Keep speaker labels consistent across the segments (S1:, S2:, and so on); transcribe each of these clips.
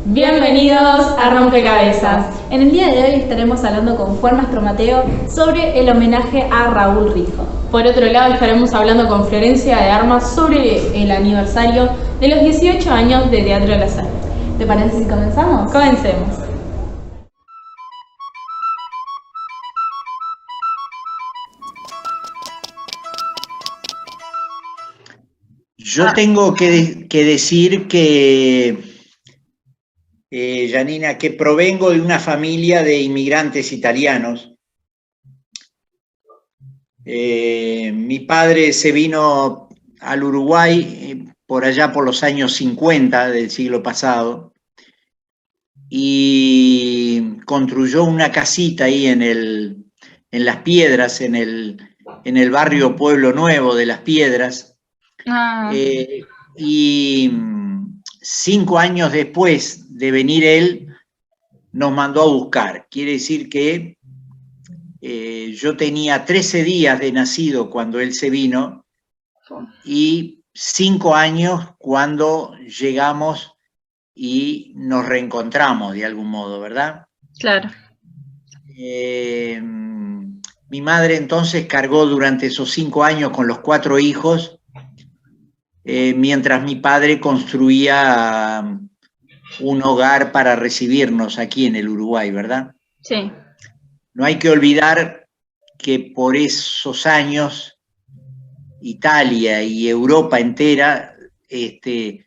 S1: Bienvenidos a Rompecabezas. En el día de hoy estaremos hablando con Juan Mastro Mateo sobre el homenaje a Raúl Rijo. Por otro lado estaremos hablando con Florencia de Armas sobre el aniversario de los 18 años de Teatro La Sala. ¿Te parece si comenzamos? Comencemos.
S2: Yo tengo que decir que, Janina, que provengo de una familia de inmigrantes italianos. Mi padre se vino al Uruguay por allá por los años 50 del siglo pasado y construyó una casita ahí en Las Piedras, en el barrio Pueblo Nuevo de Las Piedras. Y 5 años después de venir él, nos mandó a buscar. Quiere decir que yo tenía 13 días de nacido cuando él se vino y 5 años cuando llegamos y nos reencontramos de algún modo, ¿verdad?
S1: Claro.
S2: Mi madre entonces cargó durante esos 5 años con los 4 hijos, mientras mi padre construía un hogar para recibirnos aquí en el Uruguay, ¿verdad?
S1: Sí.
S2: No hay que olvidar que por esos años Italia y Europa entera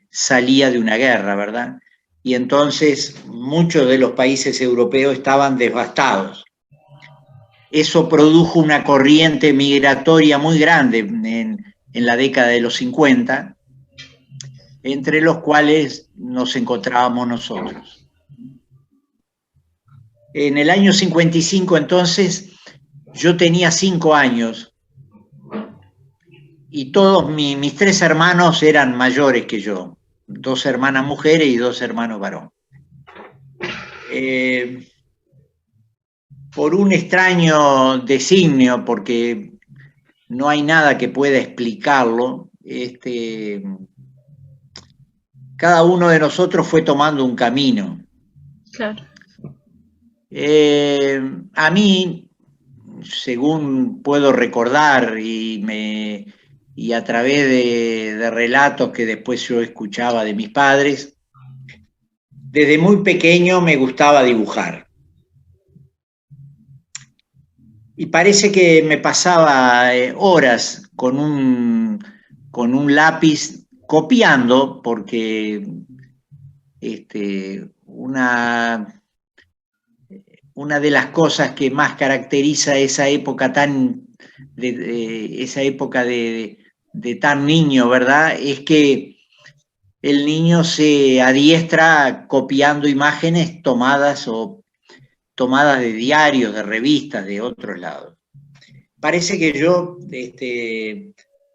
S2: salía de una guerra, ¿verdad? Y entonces muchos de los países europeos estaban devastados. Eso produjo una corriente migratoria muy grande en la década de los 50, entre los cuales nos encontrábamos nosotros. En el año 55, entonces, yo tenía 5 años y todos mis 3 hermanos eran mayores que yo, 2 hermanas mujeres y 2 hermanos varones. Por un extraño designio, porque no hay nada que pueda explicarlo, cada uno de nosotros fue tomando un camino.
S1: Claro.
S2: A mí, según puedo recordar y a través de relatos que después yo escuchaba de mis padres, desde muy pequeño me gustaba dibujar. Y parece que me pasaba horas con un lápiz copiando, porque una de las cosas que más caracteriza esa época de tan niño, ¿verdad? Es que el niño se adiestra copiando imágenes tomadas de diarios, de revistas, de otros lados. Parece que yo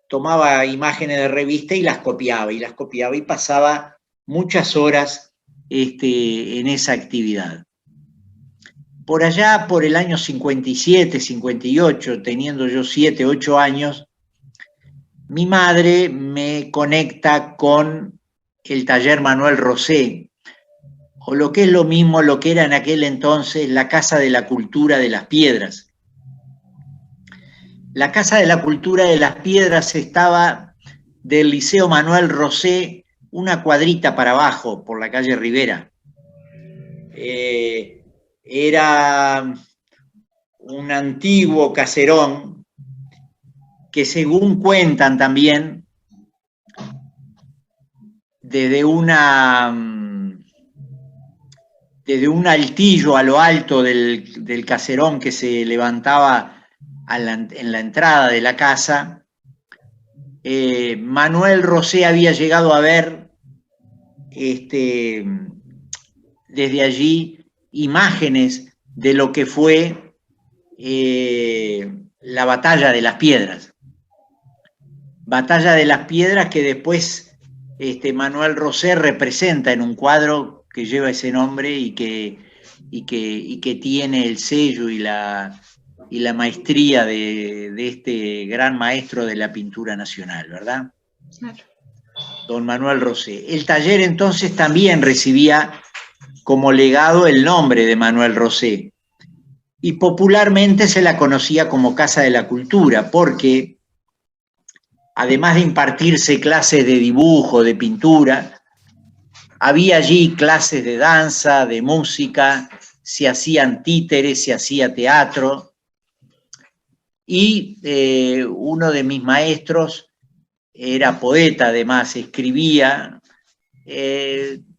S2: tomaba imágenes de revista y las copiaba y pasaba muchas horas en esa actividad. Por allá, por el año 57, 58, teniendo yo 7, 8 años, mi madre me conecta con el taller Manuel Rosé, o lo que es lo mismo, lo que era en aquel entonces la Casa de la Cultura de Las Piedras. La Casa de la Cultura de Las Piedras estaba del Liceo Manuel Rosé una cuadrita para abajo, por la calle Rivera. Era un antiguo caserón que, según cuentan también, desde un altillo a lo alto del caserón que se levantaba en la entrada de la casa, Manuel Rosé había llegado a ver desde allí imágenes de lo que fue la Batalla de las Piedras. Batalla de las Piedras que después Manuel Rosé representa en un cuadro que lleva ese nombre y que tiene el sello y la maestría de este gran maestro de la pintura nacional, ¿verdad?
S1: Claro.
S2: Don Manuel Rosé. El taller entonces también recibía como legado el nombre de Manuel Rosé. Y popularmente se la conocía como Casa de la Cultura, porque además de impartirse clases de dibujo, de pintura, había allí clases de danza, de música, se hacían títeres, se hacía teatro. Y uno de mis maestros era poeta, además, escribía.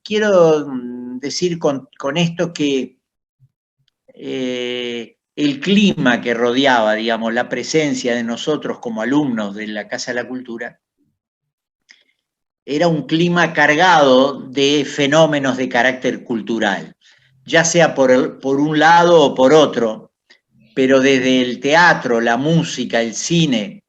S2: Quiero decir con esto que el clima que rodeaba, digamos, la presencia de nosotros como alumnos de la Casa de la Cultura, era un clima cargado de fenómenos de carácter cultural, ya sea por un lado o por otro, pero desde el teatro, la música, el cine,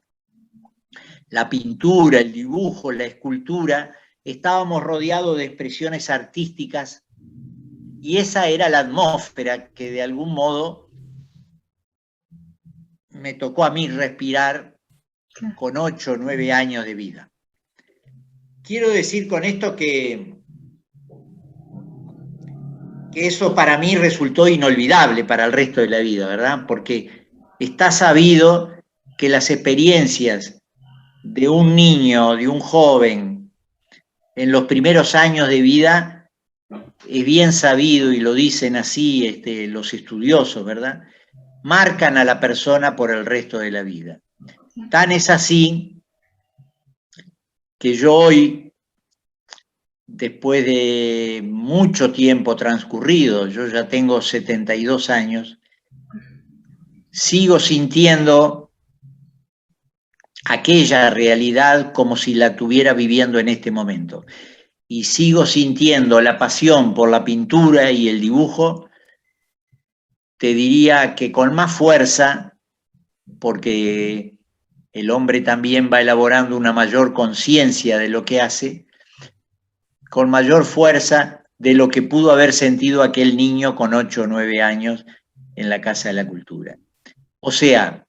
S2: la pintura, el dibujo, la escultura, estábamos rodeados de expresiones artísticas y esa era la atmósfera que de algún modo me tocó a mí respirar con 8 o 9 años de vida. Quiero decir con esto que eso para mí resultó inolvidable para el resto de la vida, ¿verdad? Porque está sabido que las experiencias de un niño, de un joven, en los primeros años de vida, es bien sabido, y lo dicen así los estudiosos, ¿verdad? Marcan a la persona por el resto de la vida. Tan es así que yo hoy, después de mucho tiempo transcurrido, yo ya tengo 72 años, sigo sintiendo aquella realidad como si la estuviera viviendo en este momento. Y sigo sintiendo la pasión por la pintura y el dibujo, te diría que con más fuerza, porque el hombre también va elaborando una mayor conciencia de lo que hace, con mayor fuerza de lo que pudo haber sentido aquel niño con 8 o 9 años en la Casa de la Cultura. O sea,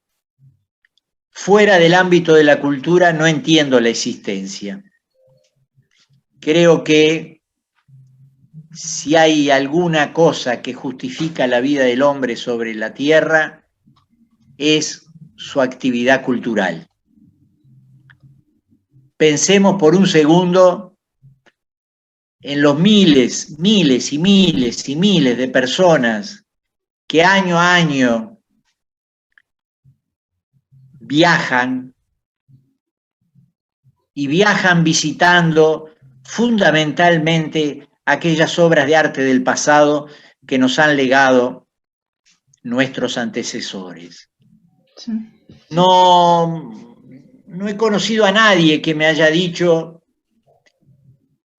S2: fuera del ámbito de la cultura no entiendo la existencia. Creo que si hay alguna cosa que justifica la vida del hombre sobre la tierra, es su actividad cultural. Pensemos por un segundo en los miles y miles de personas que año a año viajan y viajan visitando fundamentalmente aquellas obras de arte del pasado que nos han legado nuestros antecesores. Sí. No he conocido a nadie que me haya dicho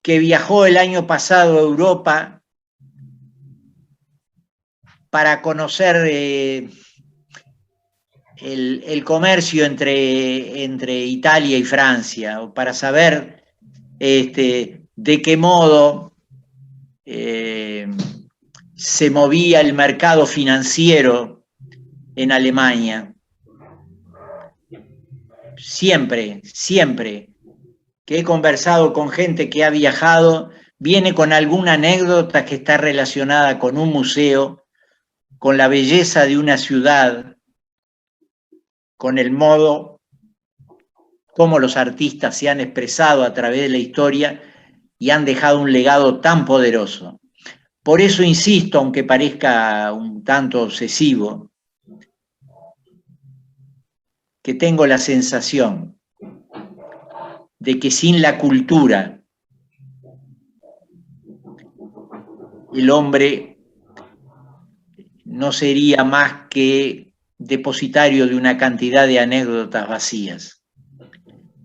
S2: que viajó el año pasado a Europa para conocer el comercio entre Italia y Francia, o para saber de qué modo se movía el mercado financiero en Alemania. Siempre que he conversado con gente que ha viajado, viene con alguna anécdota que está relacionada con un museo, con la belleza de una ciudad, con el modo como los artistas se han expresado a través de la historia y han dejado un legado tan poderoso. Por eso insisto, aunque parezca un tanto obsesivo, que tengo la sensación de que sin la cultura el hombre no sería más que depositario de una cantidad de anécdotas vacías.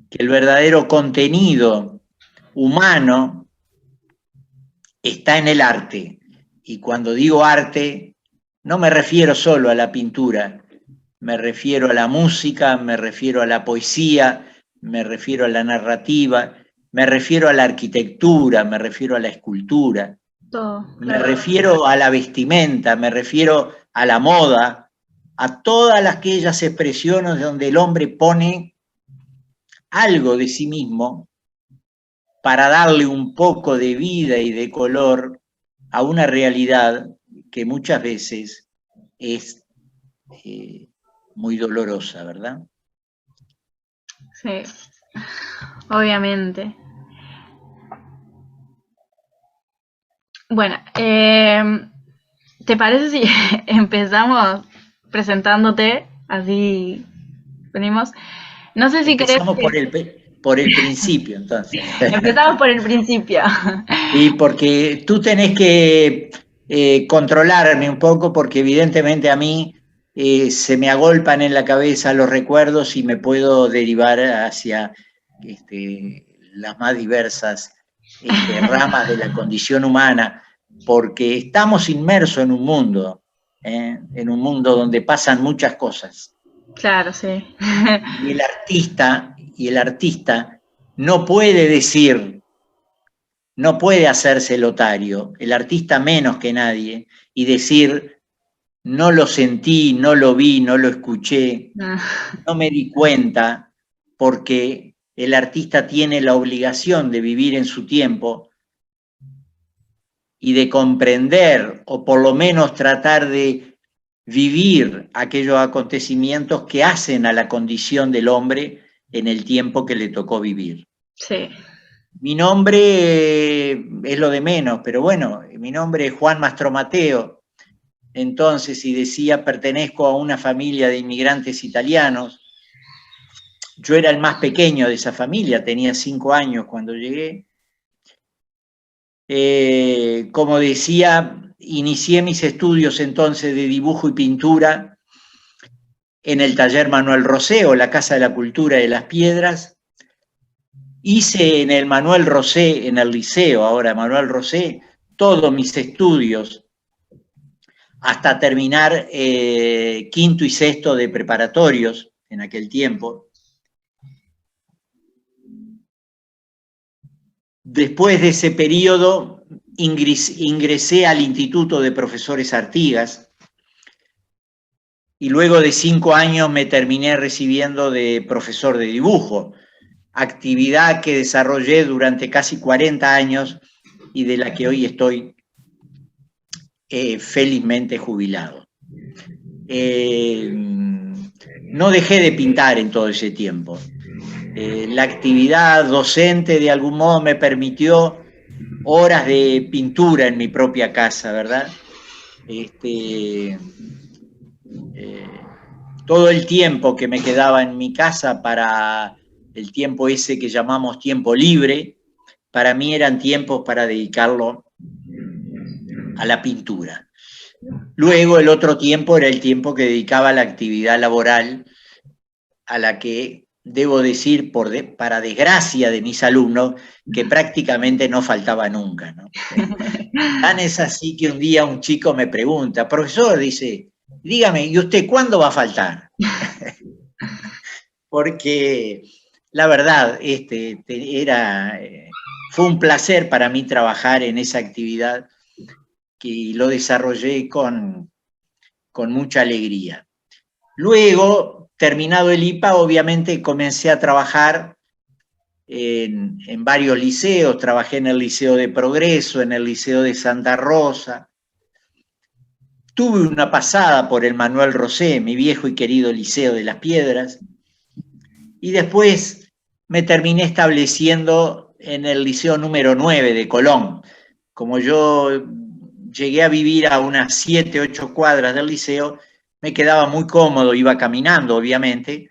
S2: Que el verdadero contenido humano está en el arte. Y cuando digo arte, no me refiero solo a la pintura, me refiero a la música, me refiero a la poesía, me refiero a la narrativa, me refiero a la arquitectura, me refiero a la escultura, me refiero a la vestimenta, me refiero a la moda, a todas aquellas expresiones donde el hombre pone algo de sí mismo para darle un poco de vida y de color a una realidad que muchas veces es muy dolorosa, ¿verdad?
S3: Sí, obviamente. Bueno, ¿te parece si empezamos presentándote? Así venimos. No sé si querés
S2: Empezamos
S3: que...
S2: por el principio, entonces.
S3: Empezamos por el principio.
S2: Sí, porque tú tenés que controlarme un poco, porque evidentemente a mí se me agolpan en la cabeza los recuerdos y me puedo derivar hacia las más diversas ramas de la condición humana, porque estamos inmersos en un mundo donde pasan muchas cosas.
S3: Claro, sí.
S2: Y el artista no puede decir, no puede hacerse lotario, el artista menos que nadie, y decir, no lo sentí, no lo vi, no lo escuché, no me di cuenta, porque el artista tiene la obligación de vivir en su tiempo y de comprender, o por lo menos tratar de vivir aquellos acontecimientos que hacen a la condición del hombre en el tiempo que le tocó vivir.
S3: Sí.
S2: Mi nombre es lo de menos, pero bueno, mi nombre es Juan Mastromateo. Entonces, y decía, pertenezco a una familia de inmigrantes italianos. Yo era el más pequeño de esa familia, tenía 5 años cuando llegué. Como decía, inicié mis estudios entonces de dibujo y pintura en el taller Manuel Rosé, o la Casa de la Cultura de las Piedras. Hice en el Manuel Rosé, en el liceo, ahora Manuel Rosé, todos mis estudios hasta terminar quinto y sexto de preparatorios en aquel tiempo. Después de ese periodo ingresé al Instituto de Profesores Artigas y luego de 5 años me terminé recibiendo de profesor de dibujo, actividad que desarrollé durante casi 40 años y de la que hoy estoy felizmente jubilado. No dejé de pintar en todo ese tiempo. La actividad docente de algún modo me permitió horas de pintura en mi propia casa, ¿verdad? Todo el tiempo que me quedaba en mi casa para el tiempo ese que llamamos tiempo libre, para mí eran tiempos para dedicarlo a la pintura. Luego el otro tiempo era el tiempo que dedicaba a la actividad laboral, a la que debo decir, para desgracia de mis alumnos, que prácticamente no faltaba nunca, ¿no? Tan es así que un día un chico me pregunta, profesor, dice, dígame, ¿y usted cuándo va a faltar? Porque la verdad, fue un placer para mí trabajar en esa actividad que lo desarrollé con mucha alegría. Luego, terminado el IPA, obviamente comencé a trabajar en varios liceos. Trabajé en el Liceo de Progreso, en el Liceo de Santa Rosa. Tuve una pasada por el Manuel Rosé, mi viejo y querido Liceo de las Piedras. Y después me terminé estableciendo en el Liceo número 9 de Colón. Como yo llegué a vivir a unas 7, 8 cuadras del liceo, me quedaba muy cómodo, iba caminando, obviamente,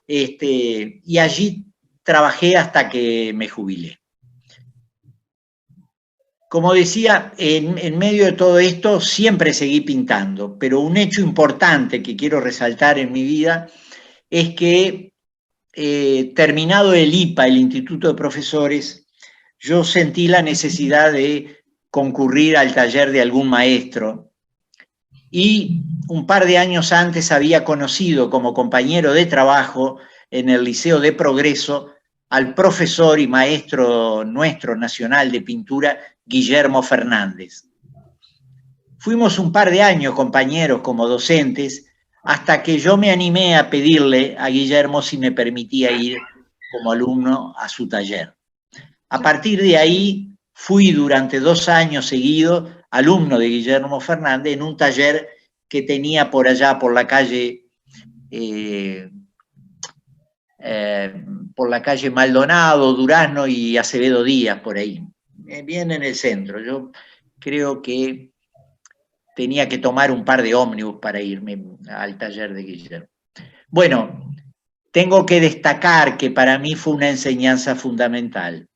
S2: y allí trabajé hasta que me jubilé. Como decía, en medio de todo esto siempre seguí pintando, pero un hecho importante que quiero resaltar en mi vida es que terminado el IPA, el Instituto de Profesores, yo sentí la necesidad de concurrir al taller de algún maestro y un par de años antes había conocido como compañero de trabajo en el Liceo de Progreso al profesor y maestro nuestro nacional de pintura, Guillermo Fernández. Fuimos un par de años compañeros como docentes hasta que yo me animé a pedirle a Guillermo si me permitía ir como alumno a su taller. A partir de ahí fui durante 2 años seguidos alumno de Guillermo Fernández, en un taller que tenía por allá, por la calle Maldonado, Durazno y Acevedo Díaz, por ahí, bien en el centro. Yo creo que tenía que tomar un par de ómnibus para irme al taller de Guillermo. Bueno, tengo que destacar que para mí fue una enseñanza fundamental.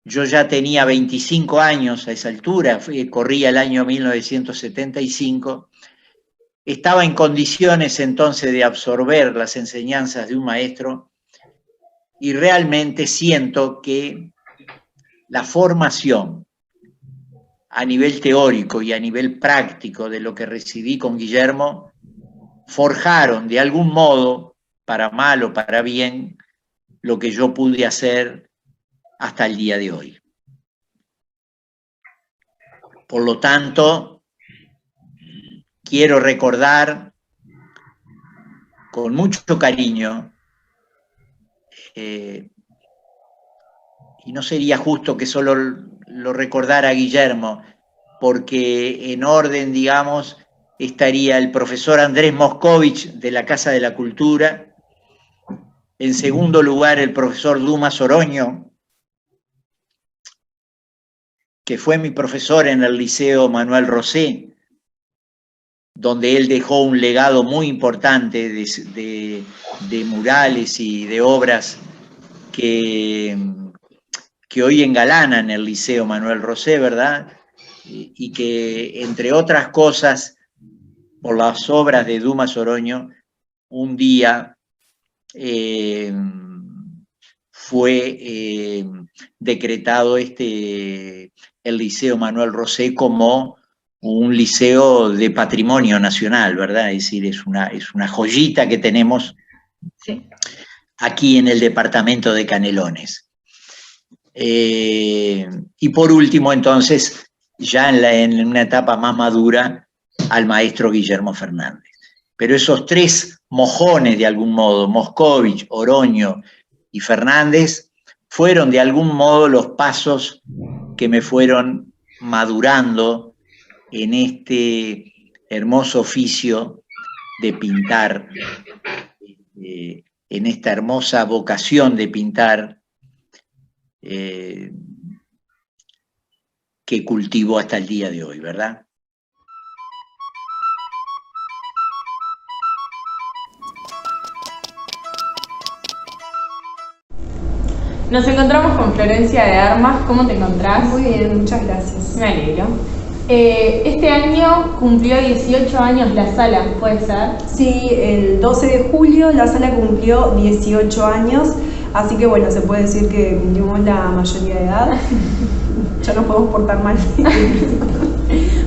S2: Yo ya tenía 25 años a esa altura, corría el año 1975, estaba en condiciones entonces de absorber las enseñanzas de un maestro y realmente siento que la formación a nivel teórico y a nivel práctico de lo que recibí con Guillermo forjaron de algún modo, para mal o para bien, lo que yo pude hacer hasta el día de hoy. Por lo tanto, quiero recordar con mucho cariño, y no sería justo que solo lo recordara Guillermo, porque en orden, digamos, estaría el profesor Andrés Moscovich de la Casa de la Cultura, en segundo lugar el profesor Dumas Oroño, que fue mi profesor en el Liceo Manuel Rosé, donde él dejó un legado muy importante de murales y de obras que hoy engalanan el Liceo Manuel Rosé, ¿verdad? Y que, entre otras cosas, por las obras de Dumas Oroño, un día fue decretado el Liceo Manuel Rosé como un liceo de patrimonio nacional, ¿verdad? Es decir, es una joyita que tenemos aquí en el departamento de Canelones. Y por último, entonces, ya en una etapa más madura, al maestro Guillermo Fernández. Pero esos tres mojones, de algún modo, Moscovich, Oroño y Fernández, fueron de algún modo los pasos que me fueron madurando en este hermoso oficio de pintar, en esta hermosa vocación de pintar que cultivo hasta el día de hoy, ¿verdad?
S1: Nos encontramos con Florencia de Armas. ¿Cómo te encontrás?
S4: Muy bien, muchas gracias.
S1: Me alegro. Este año cumplió 18 años la sala, ¿puede ser?
S4: Sí, el 12 de julio la sala cumplió 18 años, así que bueno, se puede decir que cumplimos la mayoría de edad. Ya nos podemos portar mal.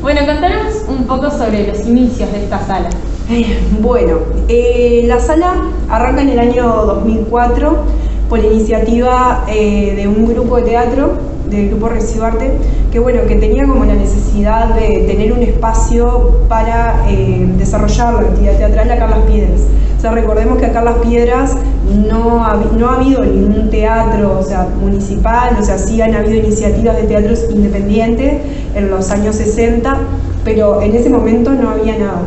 S1: Bueno, contanos un poco sobre los inicios de esta sala.
S4: Bueno, la sala arranca en el año 2004 por iniciativa de un grupo de teatro, del grupo Recibarte, que bueno, que tenía como la necesidad de tener un espacio para desarrollar la actividad teatral a Carlas Piedras. O sea, recordemos que a Carlas Piedras no ha habido ningún teatro, o sea, municipal, o sea, sí han habido iniciativas de teatros independientes en los años 60, pero en ese momento no había nada.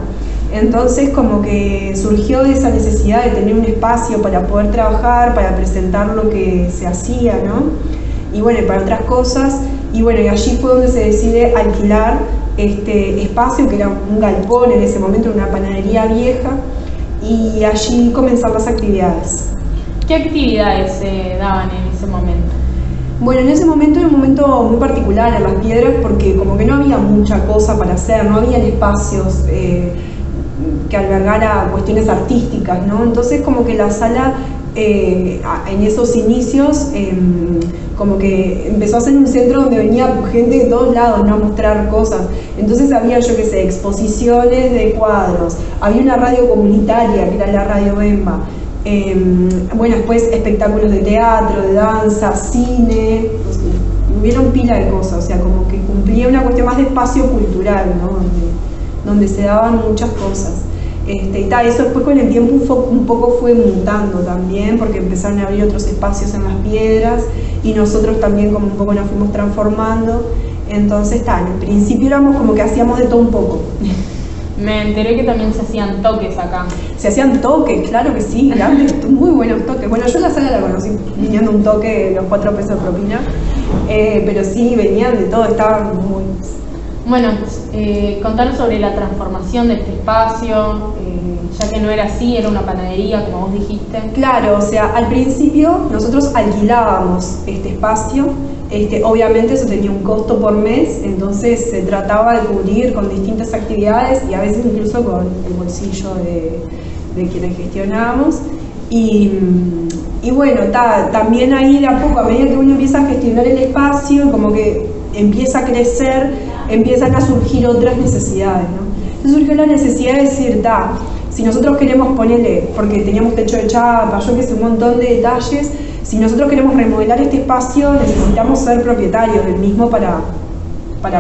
S4: Entonces como que surgió de esa necesidad de tener un espacio para poder trabajar, para presentar lo que se hacía, ¿no? Y bueno, para otras cosas, y bueno, y allí fue donde se decide alquilar este espacio, que era un galpón en ese momento, una panadería vieja, y allí comenzar las actividades.
S1: ¿Qué actividades se daban en ese momento?
S4: Bueno, en ese momento era un momento muy particular en Las Piedras, porque como que no había mucha cosa para hacer, no habían espacios que albergara cuestiones artísticas, ¿no? Entonces como que la sala en esos inicios como que empezó a ser un centro donde venía gente de todos lados, ¿no? A mostrar cosas. Entonces había, yo qué sé, exposiciones de cuadros, había una radio comunitaria que era la Radio Bemba, bueno, después espectáculos de teatro, de danza, cine, hubieron pila de cosas, o sea, como que cumplía una cuestión más de espacio cultural, ¿no? Donde se daban muchas cosas. Y tal, eso después con el tiempo un poco fue mutando también, porque empezaron a abrir otros espacios en Las Piedras y nosotros también como un poco nos fuimos transformando. Entonces, en principio éramos como que hacíamos de todo un poco.
S1: Me enteré que también se hacían toques acá.
S4: Se hacían toques, claro que sí, grandes, muy buenos toques. Bueno, yo la sala la conocí viniendo un toque, los 4 pesos de propina, pero sí, venían de todo, estaban muy...
S1: Bueno, contanos sobre la transformación de este espacio, ya que no era así, era una panadería, como vos dijiste.
S4: Claro, o sea, al principio nosotros alquilábamos este espacio, obviamente eso tenía un costo por mes, entonces se trataba de cubrir con distintas actividades y a veces incluso con el bolsillo de quienes gestionábamos. Y bueno, también ahí de a poco, a medida que uno empieza a gestionar el espacio, como que empieza a crecer, empiezan a surgir otras necesidades, ¿no? Entonces surgió la necesidad de decir, si nosotros queremos ponerle, porque teníamos techo de chapa, yo que sé, un montón de detalles, si nosotros queremos remodelar este espacio, necesitamos ser propietarios del mismo para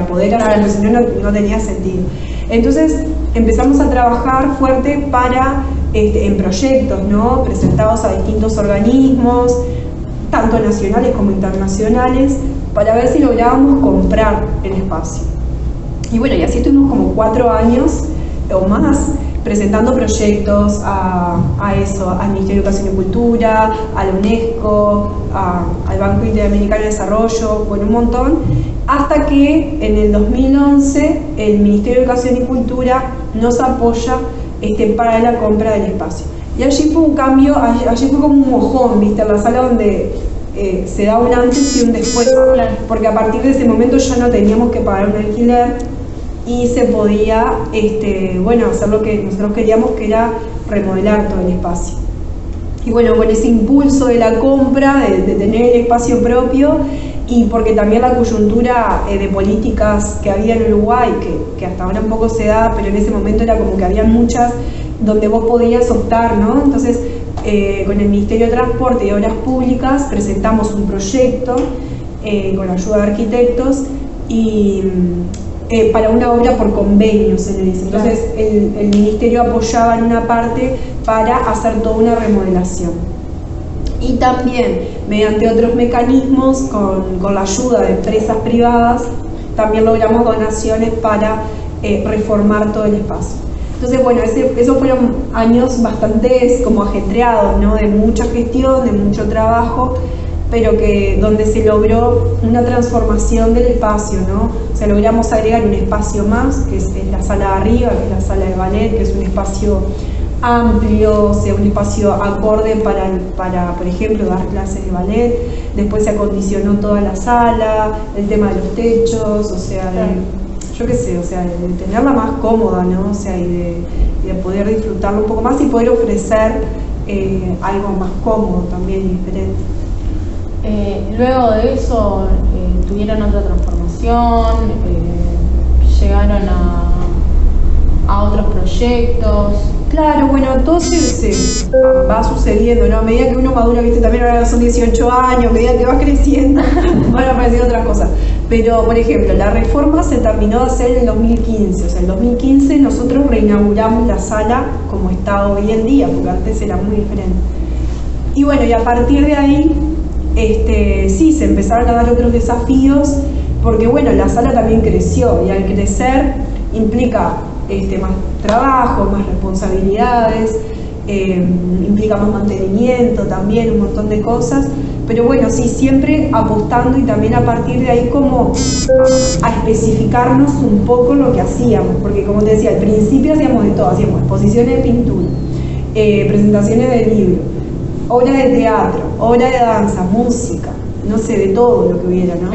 S4: poder hacerlo, si no, no tenía sentido. Entonces empezamos a trabajar fuerte en proyectos, ¿no? Presentados a distintos organismos, tanto nacionales como internacionales, para ver si lográbamos comprar el espacio. Y bueno, y así estuvimos como 4 años o más presentando proyectos al Ministerio de Educación y Cultura, a la UNESCO, al Banco Interamericano de Desarrollo, bueno, un montón, hasta que en el 2011 el Ministerio de Educación y Cultura nos apoya para la compra del espacio. Y allí fue un cambio, allí fue como un mojón, ¿viste? En la sala donde se da un antes y un después, porque a partir de ese momento ya no teníamos que pagar un alquiler y se podía hacer lo que nosotros queríamos, que era remodelar todo el espacio. Y bueno, con ese impulso de la compra, de tener el espacio propio, y porque también la coyuntura de políticas que había en Uruguay, que hasta ahora un poco se da, pero en ese momento era como que había muchas donde vos podías optar, ¿no? Entonces, con el Ministerio de Transporte y Obras Públicas presentamos un proyecto con ayuda de arquitectos y para una obra por convenio, se le dice. Entonces el Ministerio apoyaba en una parte para hacer toda una remodelación. Y también, mediante otros mecanismos, con la ayuda de empresas privadas, también logramos donaciones para reformar todo el espacio. Entonces, bueno, esos fueron años bastante como ajetreados, ¿no? De mucha gestión, de mucho trabajo, pero donde se logró una transformación del espacio, ¿no? O sea, logramos agregar un espacio más, que es la sala de arriba, que es la sala de ballet, que es un espacio amplio, o sea, un espacio acorde para por ejemplo, dar clases de ballet. Después se acondicionó toda la sala, el tema de los techos, o sea, yo qué sé, o sea, de tenerla más cómoda, ¿no? O sea, y de poder disfrutarlo un poco más y poder ofrecer algo más cómodo también y diferente.
S1: Luego de eso, tuvieron otra transformación, llegaron a otros proyectos.
S4: Claro, bueno, todo se va sucediendo, ¿no? A medida que uno madura, viste, también ahora son 18 años, a medida que vas creciendo, van apareciendo otras cosas. Pero, por ejemplo, la reforma se terminó de hacer en el 2015, o sea, en el 2015 nosotros reinauguramos la sala como está hoy en día, porque antes era muy diferente. Y bueno, y a partir de ahí, sí, se empezaron a dar otros desafíos, porque bueno, la sala también creció, y al crecer implica más trabajo, más responsabilidades, implica más mantenimiento también, un montón de cosas, pero bueno, sí, siempre apostando y también a partir de ahí como a especificarnos un poco lo que hacíamos, porque como te decía, al principio hacíamos de todo, hacíamos exposiciones de pintura, presentaciones de libros, obras de teatro, obras de danza, música, no sé, de todo lo que hubiera, ¿no?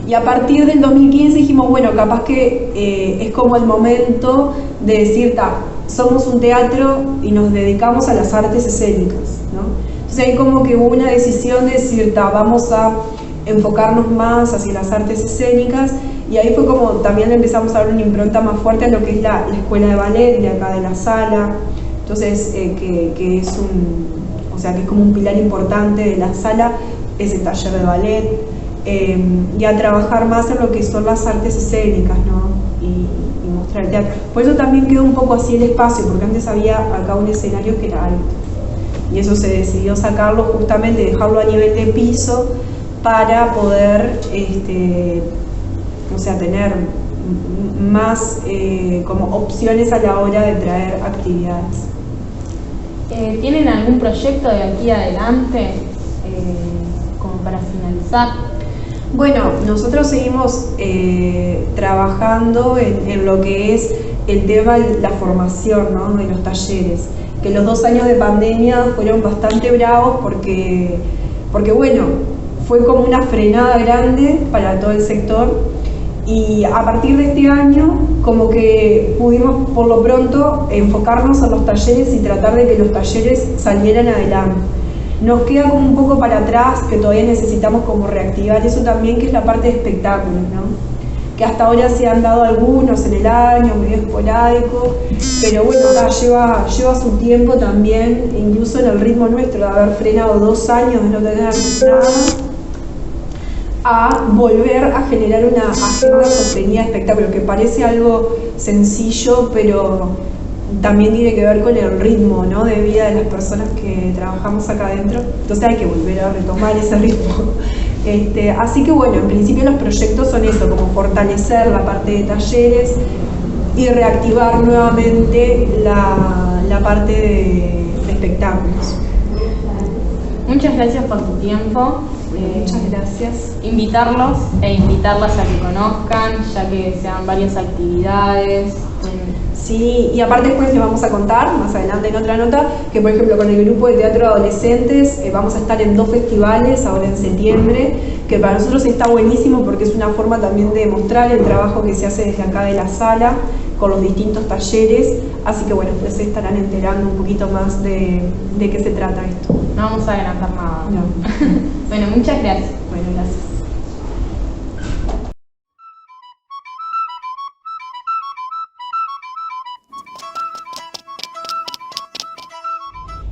S4: Y a partir del 2015 dijimos, bueno, capaz que es como el momento de decir, somos un teatro y nos dedicamos a las artes escénicas, ¿no? Entonces ahí como que hubo una decisión de decir, vamos a enfocarnos más hacia las artes escénicas, y ahí fue como también le empezamos a dar una impronta más fuerte a lo que es la escuela de ballet de acá de la sala. Entonces que es como un pilar importante de la sala, ese taller de ballet, y a trabajar más en lo que son las artes escénicas, ¿no? Y mostrar el teatro. Por eso también quedó un poco así el espacio, porque antes había acá un escenario que era alto, y eso se decidió sacarlo justamente, dejarlo a nivel de piso, para poder o sea, tener más como opciones a la hora de traer actividades.
S1: ¿Tienen algún proyecto de aquí adelante como para finalizar?
S4: Bueno, nosotros seguimos trabajando en lo que es el tema de la formación, ¿no? De los talleres, que los 2 años de pandemia fueron bastante bravos porque bueno, fue como una frenada grande para todo el sector, y a partir de este año como que pudimos por lo pronto enfocarnos en los talleres y tratar de que los talleres salieran adelante. Nos queda como un poco para atrás, que todavía necesitamos como reactivar eso también, que es la parte de espectáculos, ¿no? Que hasta ahora se han dado algunos en el año, medio esporádico, pero bueno, lleva su tiempo también, incluso en el ritmo nuestro de haber frenado 2 años de no tener nada, a volver a generar una agenda sostenida de espectáculos, que parece algo sencillo, pero también tiene que ver con el ritmo, ¿no?, de vida de las personas que trabajamos acá adentro. Entonces hay que volver a retomar ese ritmo. Así que bueno, en principio los proyectos son eso, como fortalecer la parte de talleres y reactivar nuevamente la parte de espectáculos.
S1: Muchas gracias por tu tiempo.
S4: Muchas gracias.
S1: Invitarlos e invitarlas a que conozcan, ya que se dan varias actividades.
S4: Sí, y aparte después les vamos a contar, más adelante en otra nota, que por ejemplo con el grupo de teatro de adolescentes vamos a estar en 2 festivales ahora en septiembre, que para nosotros está buenísimo porque es una forma también de mostrar el trabajo que se hace desde acá de la sala, con los distintos talleres, así que bueno, pues se estarán enterando un poquito más de qué se trata esto.
S1: No vamos a adelantar nada.
S4: No.
S1: Bueno, muchas gracias.
S4: Bueno, gracias.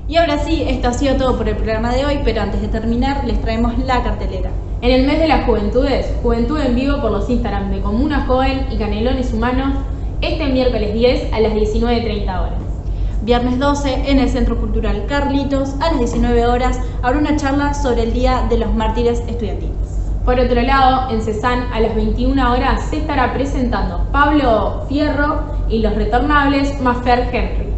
S1: Y ahora sí, esto ha sido todo por el programa de hoy, pero antes de terminar les traemos la cartelera. En el mes de las juventudes, Juventud en Vivo por los Instagram de Comuna Joven y Canelones Humanos, este miércoles 10 a las 19:30 horas. Viernes 12 en el Centro Cultural Carlitos a las 19 horas habrá una charla sobre el Día de los Mártires Estudiantiles. Por otro lado, en Cezanne a las 21 horas se estará presentando Pablo Fierro y Los Retornables más Fer Henry.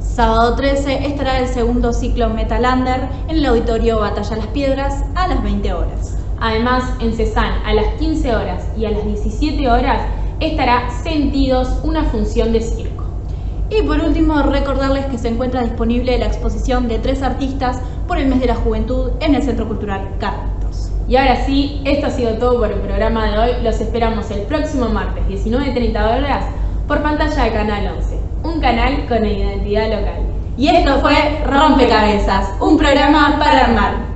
S1: Sábado 13 estará el segundo ciclo Metalander en el Auditorio Batalla Las Piedras a las 20 horas. Además, en Cezanne a las 15 horas y a las 17 horas estará Sentidos, una función de circo. Y por último, recordarles que se encuentra disponible la exposición de 3 artistas por el mes de la juventud en el Centro Cultural Carlitos. Y ahora sí, esto ha sido todo por el programa de hoy. Los esperamos el próximo martes 19:30 horas por pantalla de Canal 11, un canal con identidad local. Y esto fue Rompecabezas, un programa para armar.